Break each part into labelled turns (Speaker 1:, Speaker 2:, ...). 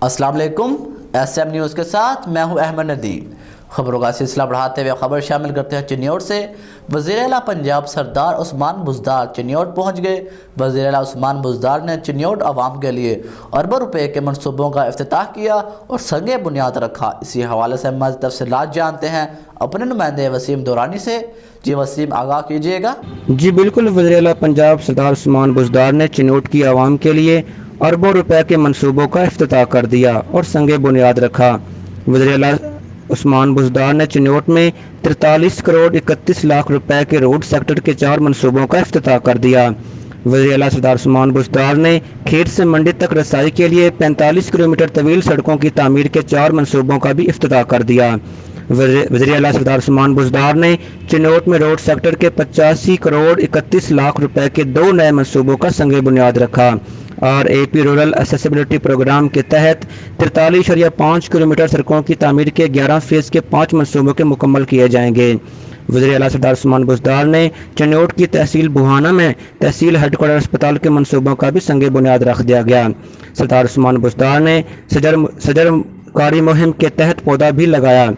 Speaker 1: अस्सलाम वालेकुम। SM news के साथ मैं हूं अहमद नदीम। खबरों का सिलसिला बढ़ाते हुए खबर शामिल करते हैं चिन्योट से। वज़ीर आला पंजाब सरदार उस्मान बुज़दार चिन्योट पहुंच गए। वज़ीर आला उस्मान बुज़दार ने चिन्योट अवाम के लिए अरबों रुपए के मनसूबों का इफ्तिताह किया और संगे बुनियाद रखा। इसी हवाले से मज़ीद तफसीलात जानते हैं अपने नुमाइंदे वसीम दुरानी से। जी वसीम, आगाह कीजिएगा।
Speaker 2: जी बिल्कुल, वज़ीर आला पंजाब सरदार उस्मान बुज़दार ने चिन्योट की आवाम के लिए अरबों रुपए के मंसूबों का इफ्तिताह कर दिया और संगे बुनियाद रखा। वज़ीर आला उस्मान बुज़दार ने चिन्योट में 43 करोड़ 31 लाख रुपए के रोड सेक्टर के 4 मंसूबों का इफ्तिताह कर दिया। वज़ीर आला सरदार उस्मान बुज़दार ने खेत से मंडी तक रसाई के लिए 45 किलोमीटर तवील सड़कों की तामीर के 4 मंसूबों का भी इफ्तिताह कर दिया। वज़ीर आला सरदार उस्मान बुज़दार ने चिन्योट में रोड सेक्टर के 85 करोड़ 31 लाख रुपए के 2 नए मंसूबों का संगे बुनियाद रखा और AP रूरल एक्सेसिबिलिटी प्रोग्राम के तहत 43.5 किलोमीटर सड़कों की तामीर के 11 फेज़ के 5 मंसूबों के मुकम्मल किए जाएंगे। वज़ीर आला सरदार उस्मान बुज़दार ने चिन्योट की तहसील बुहाना में तहसील हेडक्वार्टर अस्पताल के मंसूबों का भी संगे बुनियाद रख दिया गया। सरदार उस्मान बुज़दार ने सजरकारी मुहिम के तहत पौधा भी लगाया।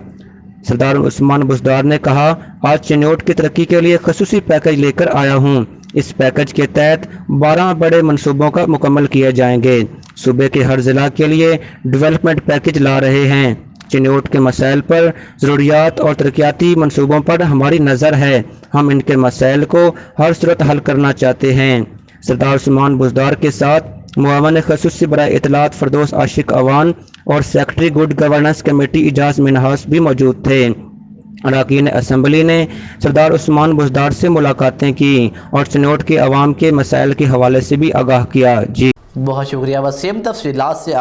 Speaker 2: सरदार उस्मान बुज़दार ने कहा, आज चिन्योट की तरक्की के लिए खसूसी पैकेज लेकर आया हूँ। इस पैकेज के तहत 12 बड़े मंसूबों का मुकम्मल किए जाएंगे। सूबे के हर ज़िला के लिए डेवलपमेंट पैकेज ला रहे हैं। चिन्योट के मसाइल पर, ज़रूरियात और तरिqiati मंसूबों पर हमारी नज़र है। हम इनके मसाइल को हर सूरत हल करना चाहते हैं। सरदार उस्मान बुज़दार के साथ मुआवन खसूसी बराए इत्तलात फरदौस आशिक अवान और secretary good governance committee Ejaz Minhas भी मौजूद थे। अरकान असम्बली ने सरदार उस्मान बुज़दार से मुलाकातें की और चिन्योट के अवाम के मसाइल के हवाले से भी आगाह किया। जी
Speaker 1: बहुत शुक्रिया वसीम, तफसीलात से